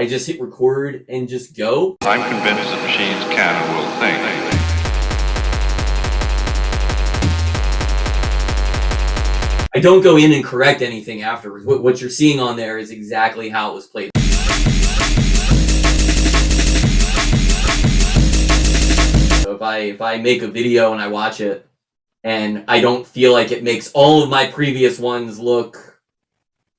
I just hit record and just go. I'm convinced that machines can and will think. I don't go in and correct anything afterwards. What you're seeing on there is exactly how it was played. So if I make a video and I watch it and I don't feel like it makes all of my previous ones look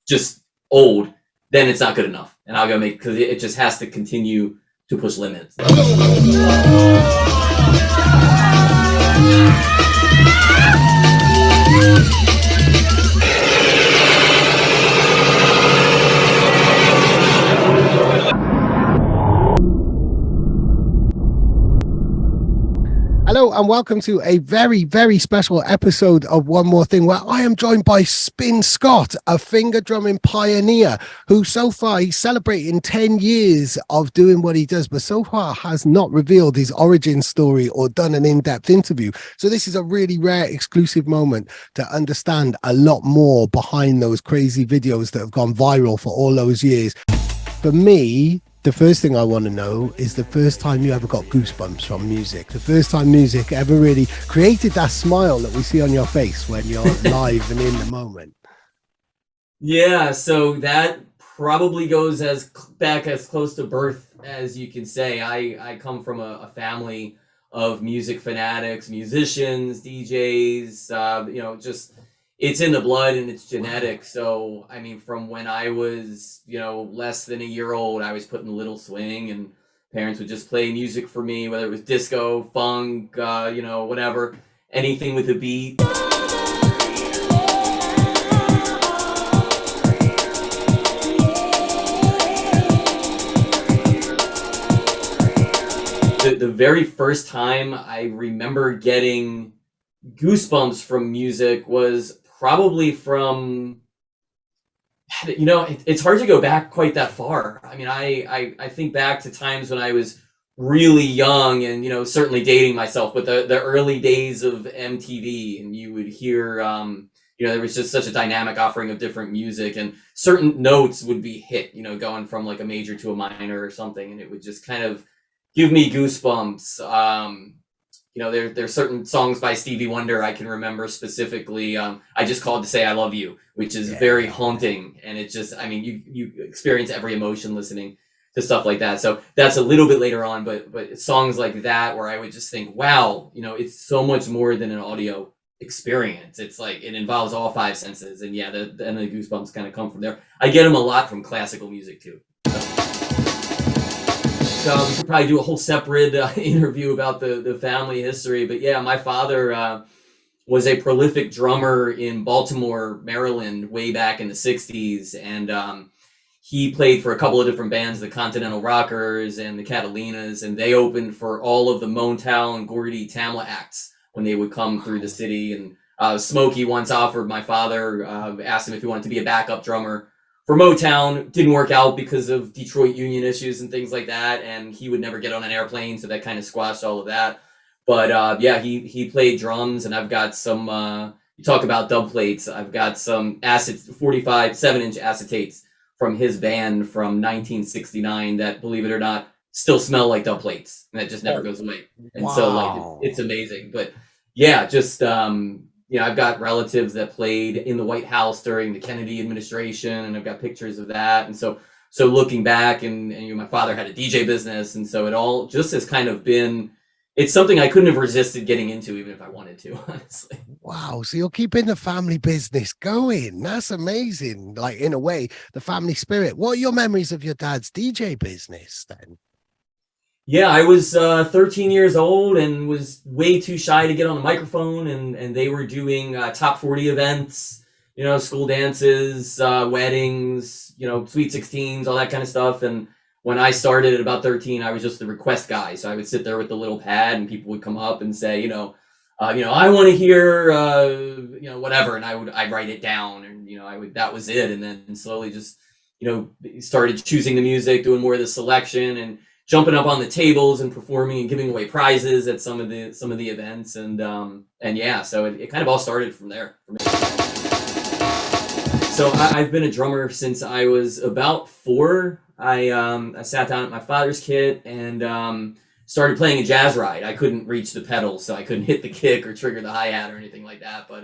just old, then it's not good enough. And I'll go make, because it just has to continue to push limits. Hello and welcome to a very, very special episode of One More Thing, where I am joined by Spinscott, a finger drumming pioneer who so far he's celebrating 10 years of doing what he does, but so far has not revealed his origin story or done an in-depth interview. So this is a really rare exclusive moment to understand a lot more behind those crazy videos that have gone viral for all those years. For me, the first thing I want to know is the first time you ever got goosebumps from music, the first time music ever really created that smile that we see on your face when you're live and in the moment. Yeah, so that probably goes back as close to birth as you can say. I come from a family of music fanatics, musicians, DJs, just it's in the blood and it's genetic. So, I mean, from when I was, less than a year old, I was put in the little swing and parents would just play music for me, whether it was disco, funk, whatever, anything with a beat. The very first time I remember getting goosebumps from music was probably from, it's hard to go back quite that far. I mean, I think back to times when I was really young and, certainly dating myself, but the early days of MTV, and you would hear, there was just such a dynamic offering of different music and certain notes would be hit, going from like a major to a minor or something. And it would just kind of give me goosebumps. There's certain songs by Stevie Wonder I can remember specifically. I Just Called to Say I Love You, which is very haunting. And it just, you experience every emotion listening to stuff like that. So that's a little bit later on, but songs like that where I would just think, wow, it's so much more than an audio experience. It's like, it involves all five senses. And yeah, the goosebumps kind of come from there. I get them a lot from classical music too. So we could probably do a whole separate interview about the family history. But yeah, my father was a prolific drummer in Baltimore, Maryland, way back in the 60s. And he played for a couple of different bands, the Continental Rockers and the Catalinas. And they opened for all of the Motown, Gordy, Tamla acts when they would come through the city. And Smokey once offered my father, asked him if he wanted to be a backup drummer for Motown. Didn't work out because of Detroit union issues and things like that, and he would never get on an airplane, so that kind of squashed all of that. But he played drums, and I've got some. You talk about dub plates. I've got some 45 7-inch acetates from his band from 1969 that, believe it or not, still smell like dub plates, and that just never goes away. And so it's amazing. But yeah, just. I've got relatives that played in the White House during the Kennedy administration, and I've got pictures of that. And so looking back, and my father had a DJ business, and so it all just has kind of been. It's something I couldn't have resisted getting into, even if I wanted to, honestly. Wow, so you're keeping the family business going. That's amazing. Like, in a way, the family spirit. What are your memories of your dad's DJ business then? Yeah, I was 13 years old and was way too shy to get on the microphone, and they were doing top 40 events, school dances, weddings, sweet 16s, all that kind of stuff. And when I started at about 13, I was just the request guy. So I would sit there with the little pad, and people would come up and say, I want to hear, whatever, and I'd write it down, and that was it. And then slowly just, started choosing the music, doing more of the selection, and jumping up on the tables and performing and giving away prizes at some of the events. And yeah, so it kind of all started from there for me. So I've been a drummer since I was about 4. I sat down at my father's kit and started playing a jazz ride. I couldn't reach the pedals, so I couldn't hit the kick or trigger the hi-hat or anything like that. But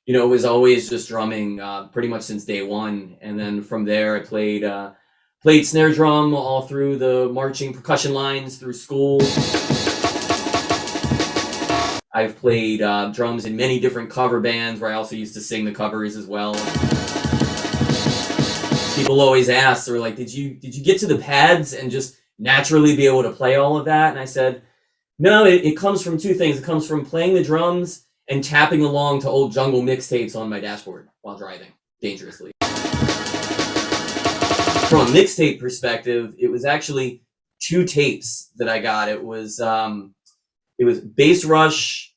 it was always just drumming pretty much since day one. And then from there, I played snare drum all through the marching percussion lines through school. I've played drums in many different cover bands where I also used to sing the covers as well. People always ask, they're like, did you get to the pads and just naturally be able to play all of that? And I said, no, it comes from two things. It comes from playing the drums and tapping along to old jungle mixtapes on my dashboard while driving dangerously. From a mixtape perspective, it was actually 2 tapes that I got. It was Bass Rush.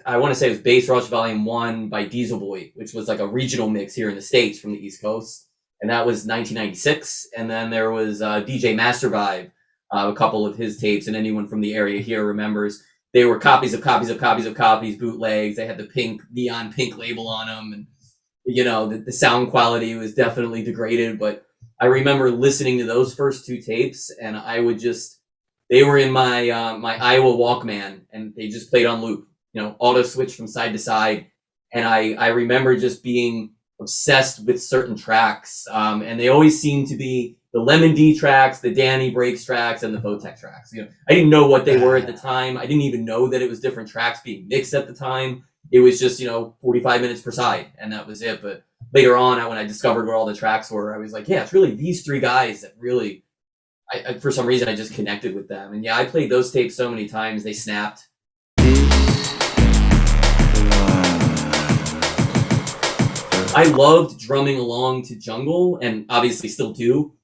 I want to say it was Bass Rush Volume 1 by Diesel Boy, which was like a regional mix here in the States from the East Coast. And that was 1996. And then there was DJ Master Vibe, a couple of his tapes. And anyone from the area here remembers they were copies of copies, bootlegs. They had the neon pink label on them. And, the sound quality was definitely degraded. But I remember listening to those first 2 tapes, and they were in my Iowa Walkman, and they just played on loop, auto switch from side to side. And I remember just being obsessed with certain tracks. And they always seemed to be the Lemon D tracks, the Danny Breaks tracks, and the Votech tracks. I didn't know what they were at the time. I didn't even know that it was different tracks being mixed at the time. It was just, 45 minutes per side, and that was it. But later on, when I discovered where all the tracks were, I was like, yeah, it's really these 3 guys that really, I for some reason, I just connected with them. And yeah, I played those tapes so many times, they snapped. I loved drumming along to jungle, and obviously still do,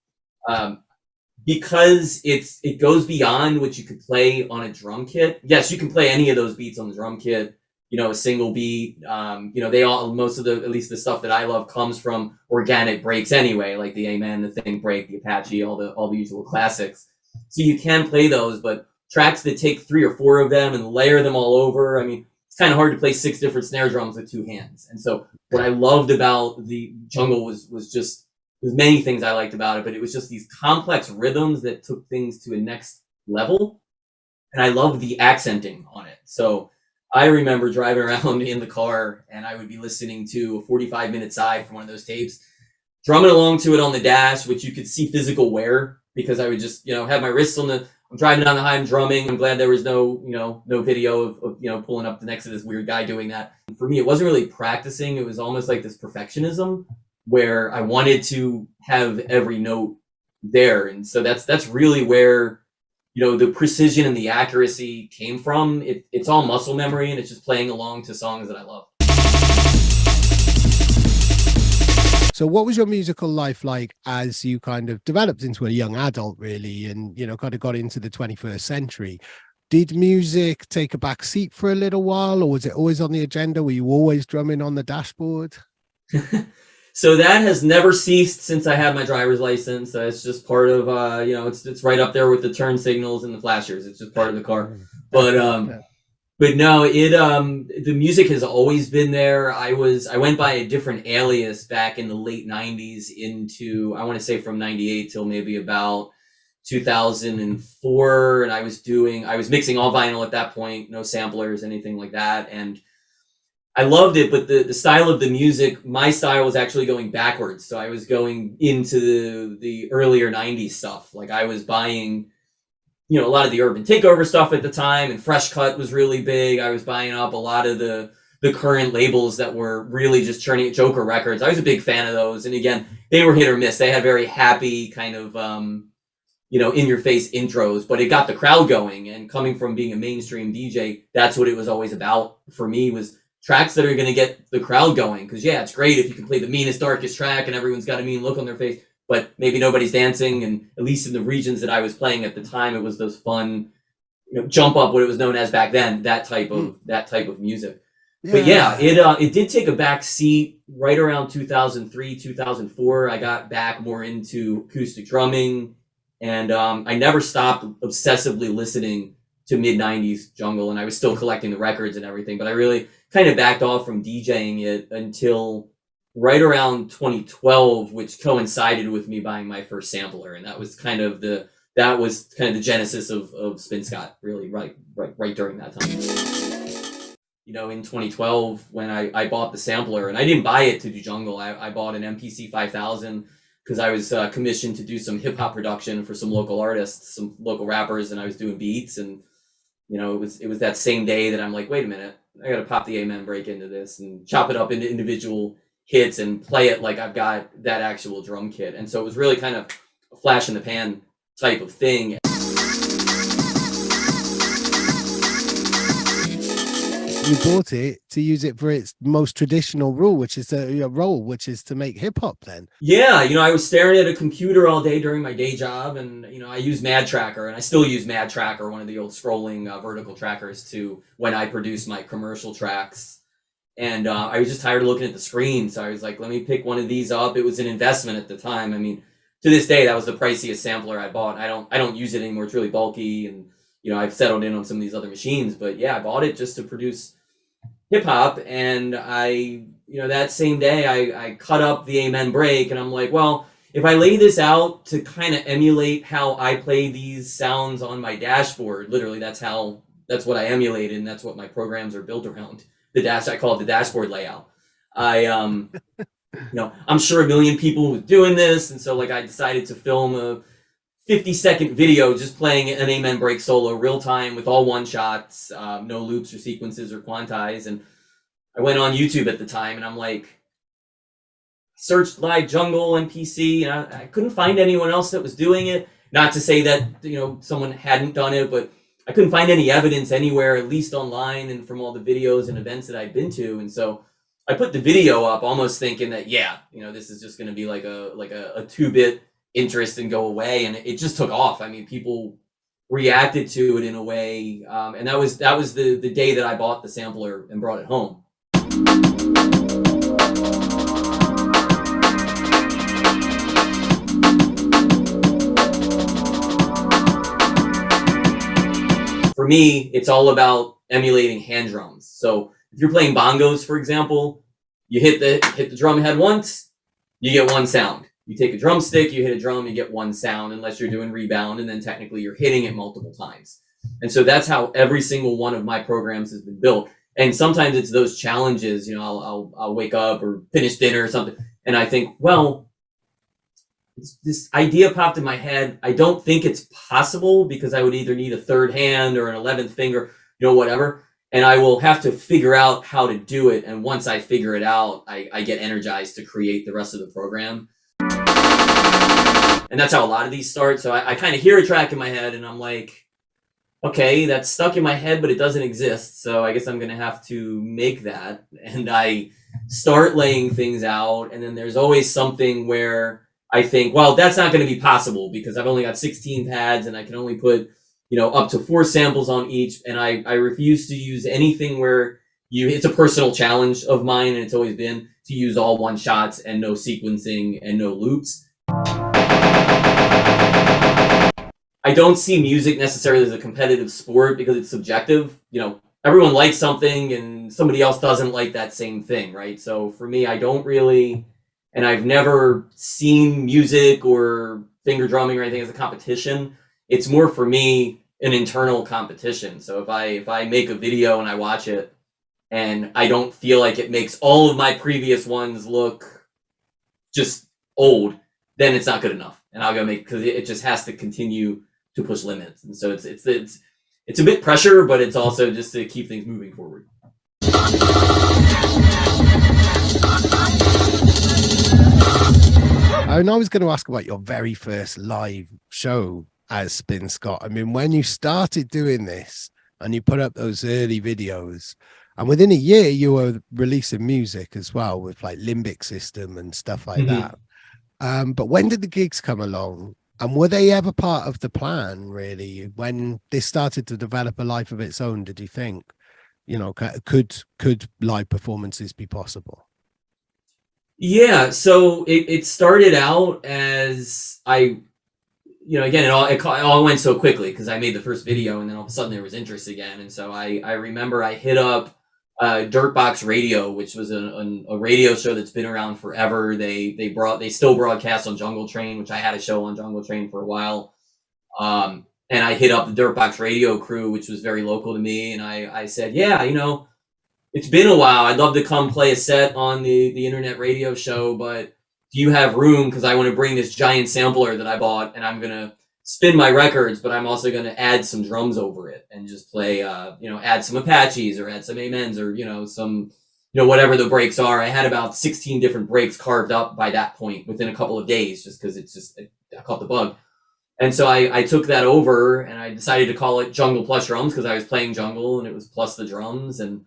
because it goes beyond what you could play on a drum kit. Yes, you can play any of those beats on the drum kit, a single beat. Most of at least the stuff that I love comes from organic breaks anyway, like the Amen, the Thing Break, the Apache, all the usual classics. So you can play those, but tracks that take 3 or 4 of them and layer them all over, it's kind of hard to play 6 different snare drums with 2 hands. And so what I loved about the jungle was just, there's many things I liked about it, but it was just these complex rhythms that took things to a next level. And I loved the accenting on it. So I remember driving around in the car, and I would be listening to a 45-minute side from one of those tapes, drumming along to it on the dash, which you could see physical wear, because I would just, have my wrists I'm driving down the high, I'm drumming. I'm glad there was no video of pulling up next to this weird guy doing that. For me, it wasn't really practicing. It was almost like this perfectionism where I wanted to have every note there. And so that's really where, the precision and the accuracy came from. It's all muscle memory, and it's just playing along to songs that I love. So what was your musical life like as you kind of developed into a young adult, really, and, kind of got into the 21st century? Did music take a back seat for a little while, or was it always on the agenda? Were you always drumming on the dashboard? So that has never ceased since I had my driver's license. It's just part of, it's right up there with the turn signals and the flashers. It's just part of the car. But no, the music has always been there. I went by a different alias back in the late 90s into, I want to say from 98 till maybe about 2004. And I was mixing all vinyl at that point, no samplers, anything like that. And I loved it, but the style of the music, my style was actually going backwards. So I was going into the earlier 90s stuff. Like I was buying, a lot of the Urban Takeover stuff at the time, and Fresh Cut was really big. I was buying up a lot of the current labels that were really just churning Joker Records. I was a big fan of those. And again, they were hit or miss. They had very happy kind of, in your face intros, but it got the crowd going. And coming from being a mainstream DJ, that's what it was always about for me, was tracks that are going to get the crowd going. Because yeah, it's great if you can play the meanest, darkest track and everyone's got a mean look on their face, but maybe nobody's dancing. And at least in the regions that I was playing at the time, it was those fun, jump up, what it was known as back then, that type of music. Yeah. But yeah, it did take a back seat right around 2003, 2004. I got back more into acoustic drumming, and I never stopped obsessively listening to mid-90s jungle, and I was still collecting the records and everything, but I really kind of backed off from DJing it until right around 2012, which coincided with me buying my first sampler, and that was kind of the genesis of Spinscott, really, right during that time. You know, in 2012, when I bought the sampler, and I didn't buy it to do jungle, I bought an MPC 5000 because I was commissioned to do some hip hop production for some local artists, some local rappers, and I was doing beats. And you know, it was that same day that I'm like, wait a minute, I got to pop the Amen break into this and chop it up into individual hits and play it like I've got that actual drum kit. And so it was really kind of a flash in the pan type of thing. You bought it to use it for its most traditional role, which is to make hip hop then. Yeah, you know, I was staring at a computer all day during my day job, and you know, I use MADTRACK, and I still use MADTRACK, one of the old scrolling vertical trackers, to when I produce my commercial tracks. And I was just tired of looking at the screen, so I was like, let me pick one of these up. It was an investment at the time. I mean, to this day, that was the priciest sampler I bought. I don't use it anymore. It's really bulky, and you know, I've settled in on some of these other machines. But yeah, I bought it just to produce hip hop, and that same day I cut up the Amen break, and I'm like, well, if I lay this out to kind of emulate how I play these sounds on my dashboard, literally that's what I emulated, and that's what my programs are built around. I call it the dashboard layout. I'm sure a million people were doing this, and so like I decided to film a 50-second video just playing an Amen break solo real time with all one shots, no loops or sequences or quantize. And I went on YouTube at the time, and I'm like, searched live jungle MPC, and I couldn't find anyone else that was doing it. Not to say that, you know, someone hadn't done it, but I couldn't find any evidence anywhere, at least online and from all the videos and events that I'd been to. And so I put the video up almost thinking that, yeah, you know, this is just going to be like a 2-bit interest and go away. And it just took off. I mean, people reacted to it in a way. And that was the day that I bought the sampler and brought it home. For me, it's all about emulating hand drums. So if you're playing bongos, for example, you hit the drum head once, you get one sound. You take a drumstick, you hit a drum, you get one sound, unless you're doing rebound, and then technically you're hitting it multiple times. And so that's how every single one of my programs has been built. And sometimes it's those challenges, you know, I'll wake up or finish dinner or something, and I think, well, this idea popped in my head. I don't think it's possible because I would either need a third hand or an 11th finger, you know, whatever. And I will have to figure out how to do it. And once I figure it out, I get energized to create the rest of the program. And that's how a lot of these start. So I kind of hear a track in my head and I'm like, okay, that's stuck in my head, but it doesn't exist. So I guess I'm going to have to make that. And I start laying things out. And then there's always something where I think, well, that's not going to be possible because I've only got 16 pads and I can only put, you know, up to 4 samples on each. And I refuse to use anything where it's a personal challenge of mine, and it's always been to use all one shots and no sequencing and no loops. I don't see music necessarily as a competitive sport because it's subjective. You know, everyone likes something and somebody else doesn't like that same thing, right? So for me, I don't really, and I've never seen music or finger drumming or anything as a competition. It's more for me an internal competition. So if I make a video and I watch it and I don't feel like it makes all of my previous ones look just old, then it's not good enough. And I'll go make, because it just has to continue to push limits. And so it's a bit pressure, but it's also just to keep things moving forward. And I was going to ask about your very first live show as Spinscott. I mean, when you started doing this and you put up those early videos, and within a year you were releasing music as well with like Limbic System and stuff like that. But when did the gigs come along? And were they ever part of the plan, really? When this started to develop a life of its own, did you think, you know, could live performances be possible? Yeah, so it started out as again, it all went so quickly because I made the first video and then all of a sudden there was interest again. And so I remember I hit up Dirtbox Radio, which was a radio show that's been around forever. They still broadcast on Jungle Train, which I had a show on Jungle Train for a while. And I hit up the Dirtbox Radio crew, which was very local to me, and I said, yeah, it's been a while. I'd love to come play a set on the internet radio show, but do you have room? Because I want to bring this giant sampler that I bought, and I'm gonna spin my records, but I'm also gonna add some drums over it and just play, add some Apaches or add some Amens or some whatever the breaks are. I had about 16 different breaks carved up by that point within a couple of days, just because I caught the bug. And so I took that over and I decided to call it Jungle Plus Drums because I was playing jungle and it was plus the drums. And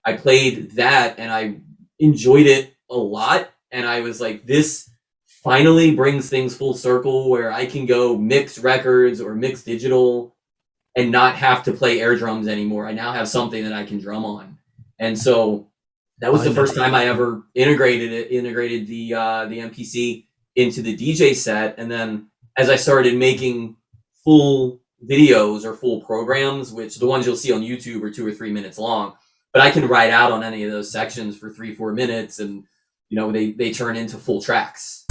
I played that and I enjoyed it a lot. And I was like, this finally brings things full circle where I can go mix records or mix digital and not have to play air drums anymore. I now have something that I can drum on. And so that was the first time I ever integrated the MPC into the DJ set. And then as I started making full videos or full programs, which the ones you'll see on YouTube are 2 or 3 minutes long, but I can ride out on any of those sections for 3-4 minutes and, they turn into full tracks.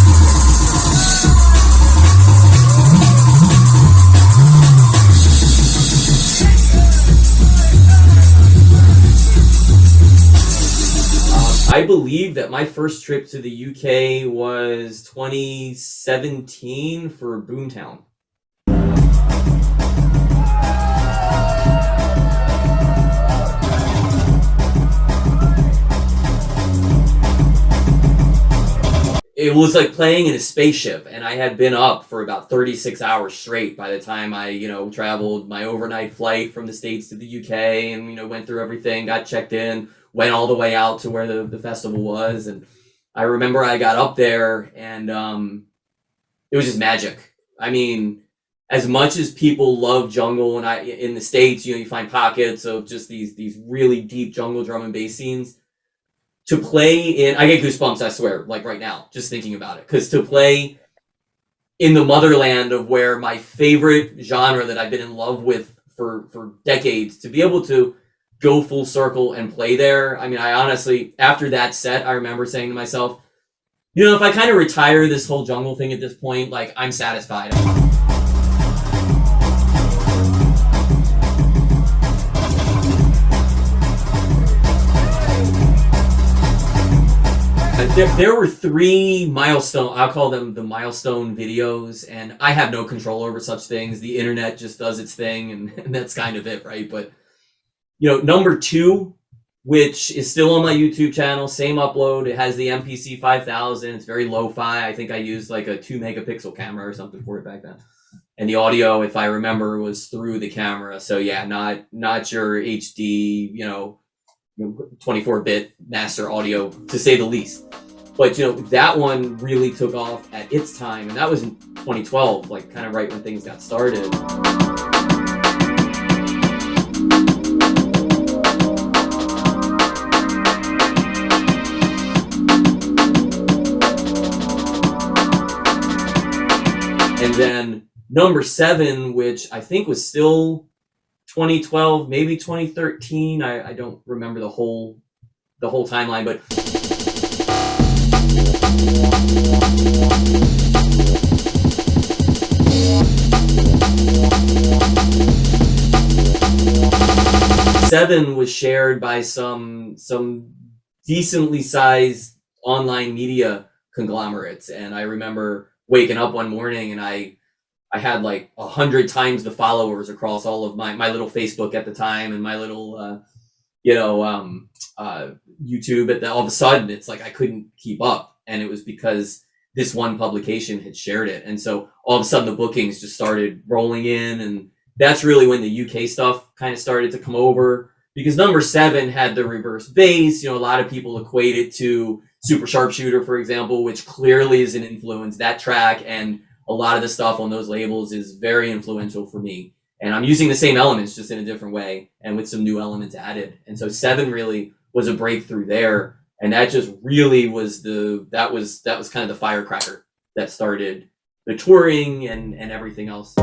I believe that my first trip to the UK was 2017 for Boomtown. It was like playing in a spaceship, and I had been up for about 36 hours straight by the time I, traveled my overnight flight from the States to the UK and, went through everything, got checked in, went all the way out to where the festival was. And I remember I got up there and it was just magic. I mean, as much as people love jungle, and in the States, you find pockets of just these really deep jungle drum and bass scenes. To play in, I get goosebumps, I swear, like right now, just thinking about it. Because to play in the motherland of where my favorite genre that I've been in love with for decades, to be able to go full circle and play there. I mean, I honestly, after that set, I remember saying to myself, if I kind of retire this whole jungle thing at this point, like, I'm satisfied. There were 3 milestone, I'll call them the milestone videos, and I have no control over such things. The internet just does its thing, and that's kind of it, right? But, number 2, which is still on my YouTube channel, same upload. It has the MPC 5000. It's very lo-fi. I think I used like a 2 megapixel camera or something for it back then. And the audio, if I remember, was through the camera. So yeah, not your HD, 24-bit master audio, to say the least. But that one really took off at its time, and that was in 2012, like kind of right when things got started. And then number 7, which I think was still 2012, maybe 2013. I don't remember the whole timeline, but Seven was shared by some decently sized online media conglomerates, and I remember waking up one morning and I had like 100 times the followers across all of my little Facebook at the time and my little YouTube. All of a sudden, it's like I couldn't keep up, and it was because this one publication had shared it, and so all of a sudden the bookings just started rolling in, and that's really when the UK stuff kind of started to come over, because number 7 had the reverse bass. A lot of people equate it to Super Sharpshooter, for example, which clearly is an influence. That track and a lot of the stuff on those labels is very influential for me. And I'm using the same elements, just in a different way and with some new elements added. And so 7 really was a breakthrough there. And that just really was that was kind of the firecracker that started the touring and everything else.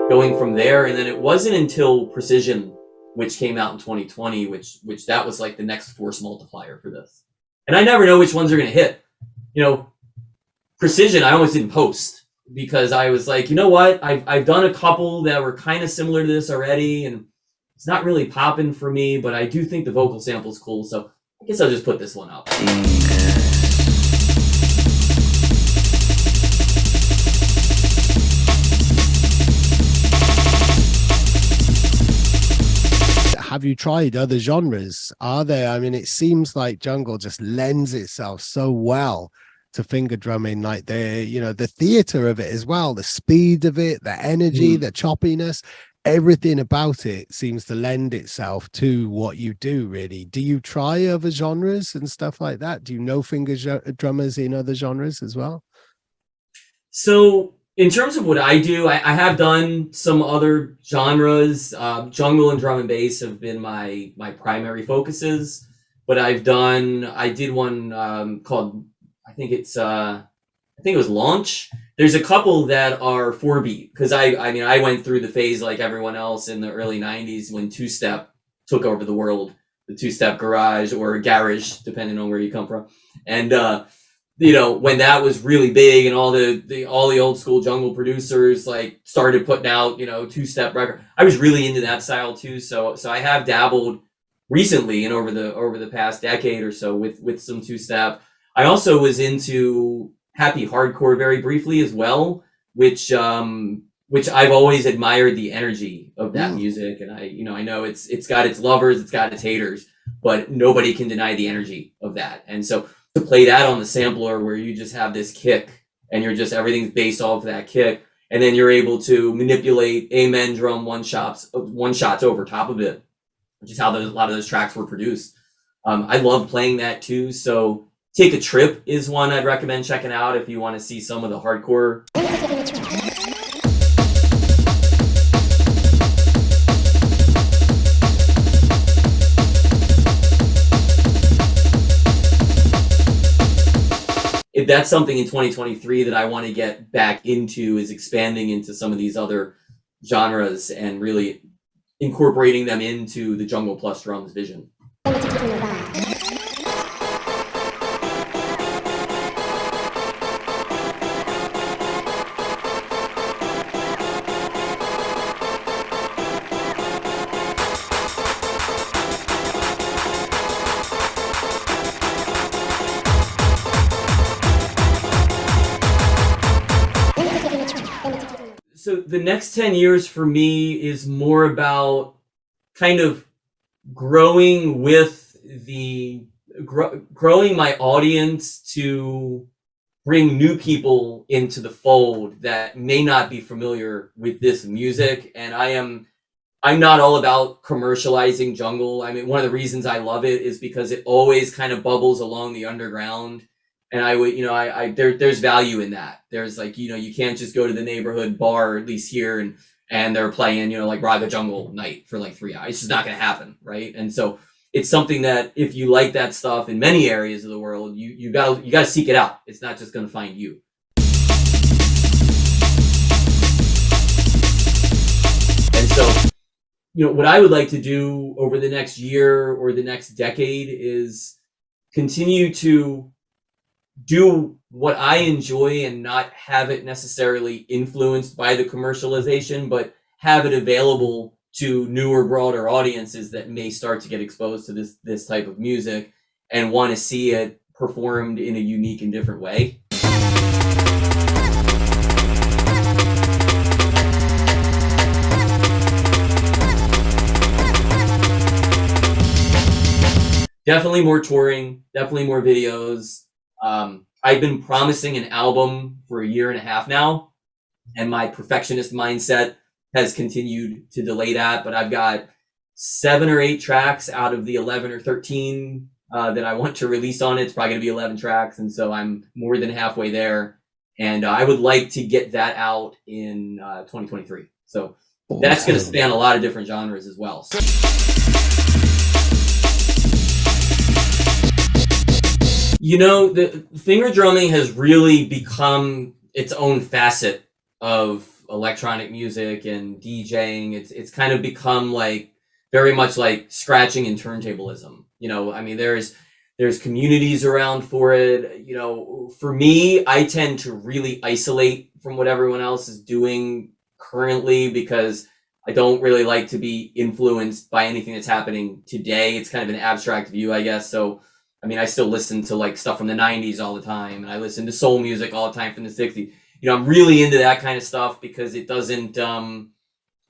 going from there. And then it wasn't until Precision, which came out in 2020, which that was like the next force multiplier for this. And I never know which ones are going to hit. You know, Precision, I almost didn't post because I was like, you know what? I've done a couple that were kind of similar to this already, and it's not really popping for me, but I do think the vocal sample is cool. So I guess I'll just put this one up. Have you tried other genres? Are there? I mean, it seems like jungle just lends itself so well to finger drumming, like the theater of it as well, the speed of it, the energy, the choppiness, everything about it seems to lend itself to what you do, really. Do you try other genres and stuff like that? Do you know finger drummers in other genres as well? So in terms of what I do, I have done some other genres. Jungle and drum and bass have been my primary focuses, but I did one called, I think it was Launch. There's a couple that are 4-beat, because I mean, I went through the phase like everyone else in the early 90s when two-step took over the world, the two-step garage or garage, depending on where you come from. And you know, when that was really big and all the old school jungle producers like started putting out, you know, two-step record, I was really into that style too. So I have dabbled recently and over the past decade or so with some two-step. I also was into happy hardcore very briefly as well, which I've always admired the energy of that music. And I know it's got its lovers, it's got its haters, but nobody can deny the energy of that. And so to play that on the sampler where you just have this kick and everything's based off of that kick, and then you're able to manipulate amen drum one shots over top of it, which is how a lot of those tracks were produced. I love playing that too. So Take a Trip is one I'd recommend checking out if you want to see some of the hardcore. If that's something in 2023 that I want to get back into, is expanding into some of these other genres and really incorporating them into the Jungle Plus Drums vision. So the next 10 years for me is more about kind of growing growing my audience to bring new people into the fold that may not be familiar with this music. And I'm not all about commercializing jungle. I mean, one of the reasons I love it is because it always kind of bubbles along the underground. And there's value in that. There's like, you can't just go to the neighborhood bar, at least here, and they're playing, like Raga Jungle night for like 3 hours. It's just not going to happen. Right. And so it's something that if you like that stuff in many areas of the world, you gotta seek it out. It's not just going to find you. And so, what I would like to do over the next year or the next decade is continue to do what I enjoy and not have it necessarily influenced by the commercialization, but have it available to newer, broader audiences that may start to get exposed to this type of music and want to see it performed in a unique and different way. Definitely more touring, definitely more videos. I've been promising an album for 1.5 years now, and my perfectionist mindset has continued to delay that, but I've got 7 or 8 tracks out of the 11 or 13 that I want to release on it. It's probably going to be 11 tracks, and so I'm more than halfway there, and I would like to get that out in 2023. So that's going to span a lot of different genres as well. The finger drumming has really become its own facet of electronic music and DJing. It's kind of become like very much like scratching and turntablism. You know, I mean, there's communities around for it. You know, for me, I tend to really isolate from what everyone else is doing currently because I don't really like to be influenced by anything that's happening today. It's kind of an abstract view, I guess. So, I mean, I still listen to like stuff from the 90s all the time, and I listen to soul music all the time from the 60s. You know, I'm really into that kind of stuff because it doesn't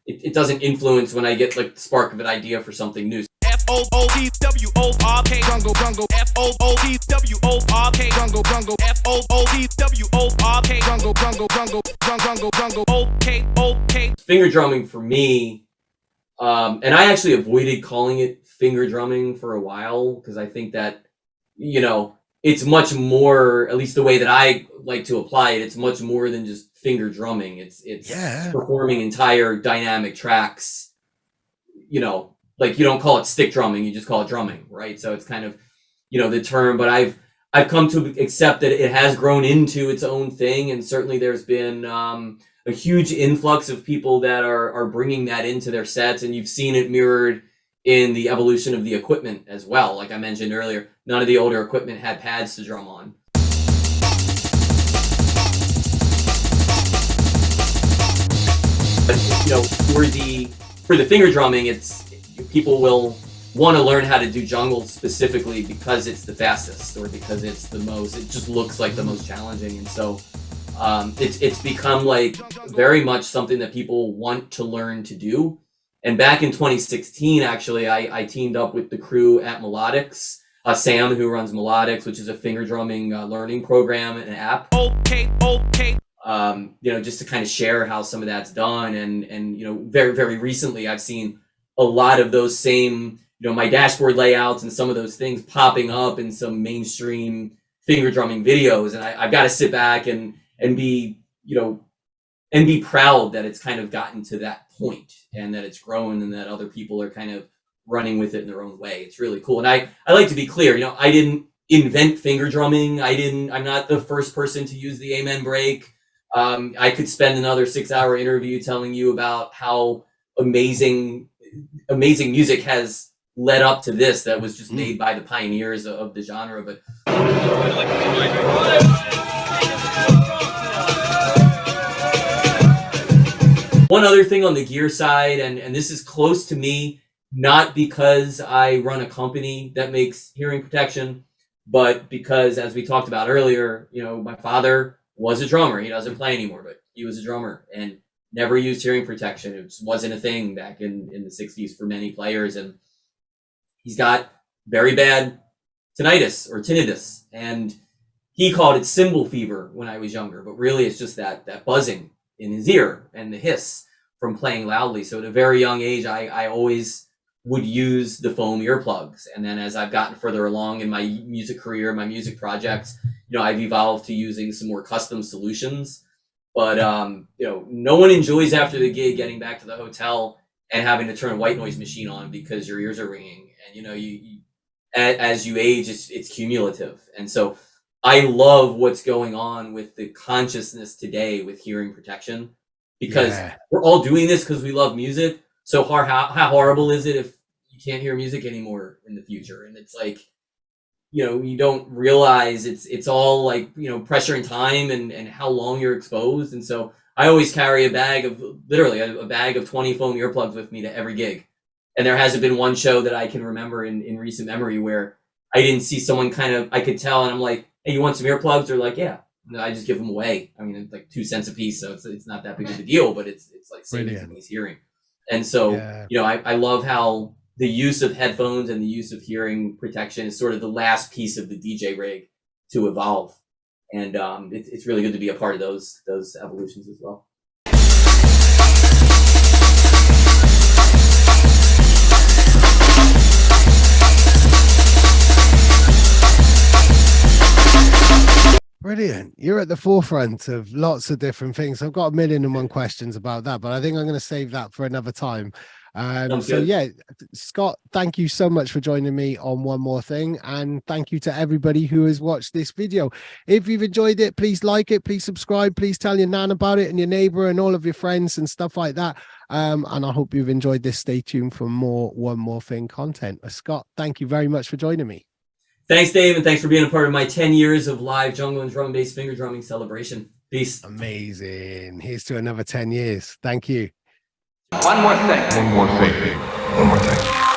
it doesn't influence when I get like the spark of an idea for something new. FOODWORK jungle jungle FOODWORK jungle jungle FOODWORK jungle jungle jungle jungle okay. Finger drumming for me, and I actually avoided calling it finger drumming for a while because I think that, you know, it's much more, at least the way that I like to apply it, it's much more than just finger drumming. It's performing entire dynamic tracks, you know, like you don't call it stick drumming, you just call it drumming, right? So it's kind of, you know, the term, but I've come to accept that it has grown into its own thing. And certainly there's been a huge influx of people that are bringing that into their sets. And you've seen it mirrored in the evolution of the equipment as well. Like I mentioned earlier, none of the older equipment had pads to drum on. But, you know, for the finger drumming, it's people will want to learn how to do jungle specifically because it's the fastest or because it's the most, it just looks like the most challenging. And so it's become like very much something that people want to learn to do. And back in 2016, actually, I teamed up with the crew at Melodies, Sam, who runs Melodies, which is a finger drumming learning program and app. You know, just to kind of share how some of that's done. And you know, very, very recently, I've seen a lot of those same, you know, my dashboard layouts and some of those things popping up in some mainstream finger drumming videos. And I've got to sit back and be, you know, and be proud that it's kind of gotten to that point and that it's grown and that other people are kind of running with it in their own way. It's really cool. And I like to be clear, you know, I didn't invent finger drumming. I'm not the first person to use the amen break. I could spend another 6-hour interview telling you about how amazing music has led up to this that was just made by the pioneers of the genre. But one other thing on the gear side, and this is close to me, not because I run a company that makes hearing protection, but because, as we talked about earlier, you know, my father was a drummer. He doesn't play anymore, but he was a drummer and never used hearing protection. It just wasn't a thing back in the 60s for many players. And he's got very bad tinnitus or tinnitus. And he called it cymbal fever when I was younger, but really it's just that buzzing in his ear and the hiss from playing loudly. So at a very young age, I always would use the foam earplugs. And then as I've gotten further along in my music career, my music projects, you know, I've evolved to using some more custom solutions. But, you know, no one enjoys after the gig getting back to the hotel and having to turn a white noise machine on because your ears are ringing. And, you know, you as you age, it's cumulative. And so I love what's going on with the consciousness today with hearing protection, because we're all doing this because we love music. So how horrible is it if you can't hear music anymore in the future? And it's like, you know, you don't realize it's all like, you know, pressure and time and how long you're exposed. And so I always carry a bag of, literally a bag of 20 foam earplugs with me to every gig. And there hasn't been one show that I can remember in recent memory where I didn't see someone kind of, I could tell, and I'm like, hey, you want some earplugs? They're like, yeah. And I just give them away. I mean, it's like 2 cents a piece, so it's not that big of a deal, but it's like saving somebody's hearing. And so, you know, I love how the use of headphones and the use of hearing protection is sort of the last piece of the DJ rig to evolve. And it's really good to be a part of those evolutions as well. Brilliant. You're at the forefront of lots of different things. I've got 1,000,001 questions about that, but I think I'm going to save that for another time. Sounds So good. yeah, Scott, thank you so much for joining me on One More Thing, and thank you to everybody who has watched this video. If you've enjoyed it, please like it, please subscribe, please tell your nan about it and your neighbor and all of your friends and stuff like that. And I hope you've enjoyed this. Stay tuned for more One More Thing content. Scott, thank you very much for joining me. Thanks, Dave, and thanks for being a part of my 10 years of live jungle and drum and bass finger drumming celebration. Peace. Amazing. Here's to another 10 years. Thank you. One more thing. One more thing. One more thing.